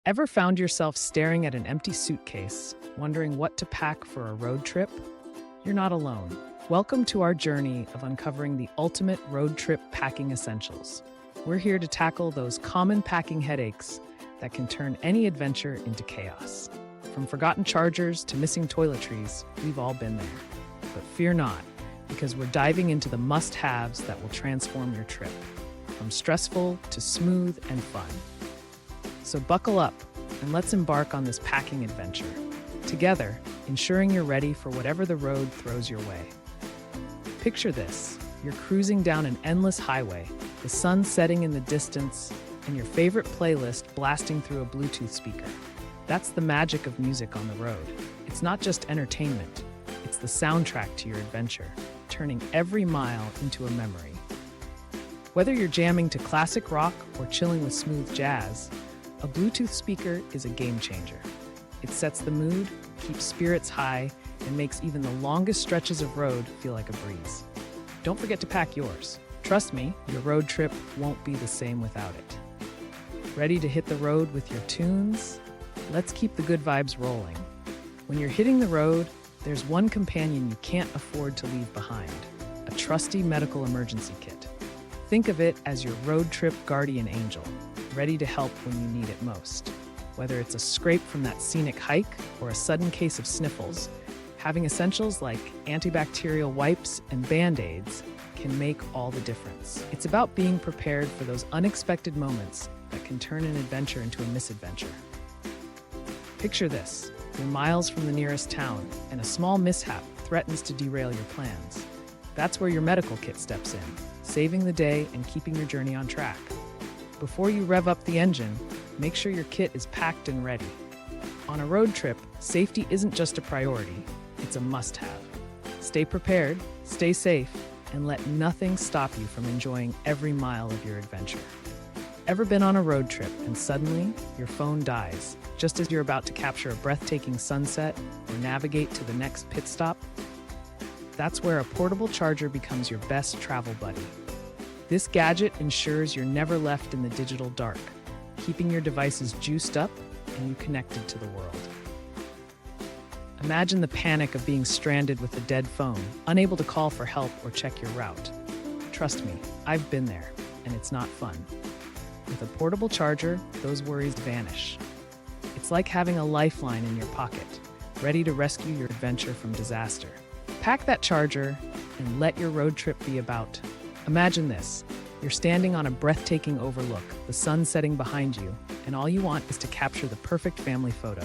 Ever found yourself staring at an empty suitcase, wondering what to pack for a road trip? You're not alone. Welcome to our journey of uncovering the ultimate road trip packing essentials. We're here to tackle those common packing headaches that can turn any adventure into chaos. From forgotten chargers to missing toiletries, we've all been there. But fear not, because we're diving into the must-haves that will transform your trip, from stressful to smooth and fun. So buckle up and let's embark on this packing adventure. Together, ensuring you're ready for whatever the road throws your way. Picture this, you're cruising down an endless highway, the sun setting in the distance, and your favorite playlist blasting through a Bluetooth speaker. That's the magic of music on the road. It's not just entertainment, it's the soundtrack to your adventure, turning every mile into a memory. Whether you're jamming to classic rock or chilling with smooth jazz, a Bluetooth speaker is a game changer. It sets the mood, keeps spirits high, and makes even the longest stretches of road feel like a breeze. Don't forget to pack yours. Trust me, your road trip won't be the same without it. Ready to hit the road with your tunes? Let's keep the good vibes rolling. When you're hitting the road, there's one companion you can't afford to leave behind: a trusty medical emergency kit. Think of it as your road trip guardian angel, ready to help when you need it most. Whether it's a scrape from that scenic hike or a sudden case of sniffles, having essentials like antibacterial wipes and Band-Aids can make all the difference. It's about being prepared for those unexpected moments that can turn an adventure into a misadventure. Picture this, you're miles from the nearest town and a small mishap threatens to derail your plans. That's where your medical kit steps in, saving the day and keeping your journey on track. Before you rev up the engine, make sure your kit is packed and ready. On a road trip, safety isn't just a priority, it's a must-have. Stay prepared, stay safe, and let nothing stop you from enjoying every mile of your adventure. Ever been on a road trip and suddenly your phone dies just as you're about to capture a breathtaking sunset or navigate to the next pit stop? That's where a portable charger becomes your best travel buddy. This gadget ensures you're never left in the digital dark, keeping your devices juiced up and you connected to the world. Imagine the panic of being stranded with a dead phone, unable to call for help or check your route. Trust me, I've been there, and it's not fun. With a portable charger, those worries vanish. It's like having a lifeline in your pocket, ready to rescue your adventure from disaster. Pack that charger and let your road trip be about. Imagine this, you're standing on a breathtaking overlook, the sun setting behind you, and all you want is to capture the perfect family photo.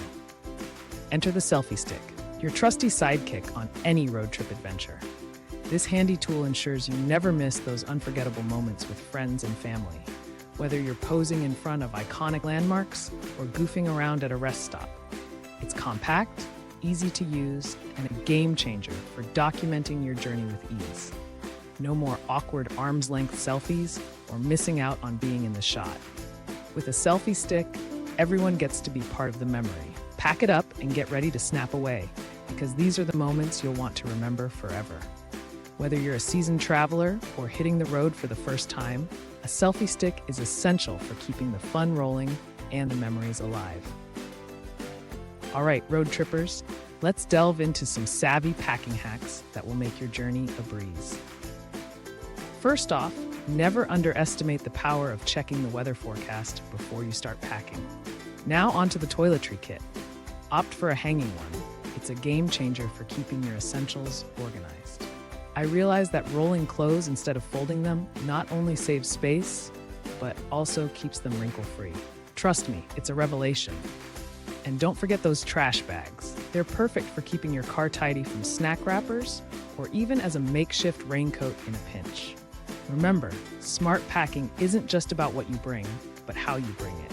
Enter the selfie stick, your trusty sidekick on any road trip adventure. This handy tool ensures you never miss those unforgettable moments with friends and family, whether you're posing in front of iconic landmarks or goofing around at a rest stop. It's compact, easy to use, and a game changer for documenting your journey with ease. No more awkward arm's-length selfies or missing out on being in the shot. With a selfie stick, everyone gets to be part of the memory. Pack it up and get ready to snap away, because these are the moments you'll want to remember forever. Whether you're a seasoned traveler or hitting the road for the first time, a selfie stick is essential for keeping the fun rolling and the memories alive. All right, road trippers, let's delve into some savvy packing hacks that will make your journey a breeze. First off, never underestimate the power of checking the weather forecast before you start packing. Now onto the toiletry kit. Opt for a hanging one. It's a game changer for keeping your essentials organized. I realize that rolling clothes instead of folding them not only saves space, but also keeps them wrinkle-free. Trust me, it's a revelation. And don't forget those trash bags. They're perfect for keeping your car tidy from snack wrappers or even as a makeshift raincoat in a pinch. Remember, smart packing isn't just about what you bring, but how you bring it.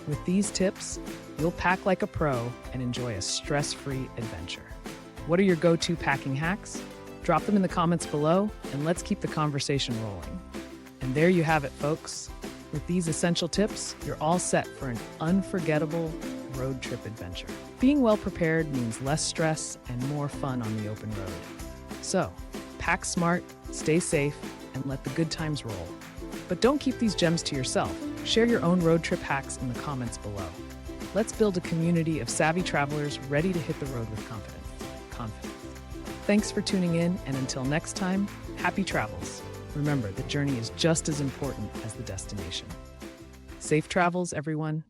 With these tips, you'll pack like a pro and enjoy a stress-free adventure. What are your go-to packing hacks? Drop them in the comments below, and let's keep the conversation rolling. And there you have it, folks. With these essential tips, you're all set for an unforgettable road trip adventure. Being well prepared means less stress and more fun on the open road. So, pack smart, stay safe, and let the good times roll. But don't keep these gems to yourself. Share your own road trip hacks in the comments below. Let's build a community of savvy travelers ready to hit the road with confidence. Confidence. Thanks for tuning in, and until next time, happy travels. Remember, the journey is just as important as the destination. Safe travels, everyone.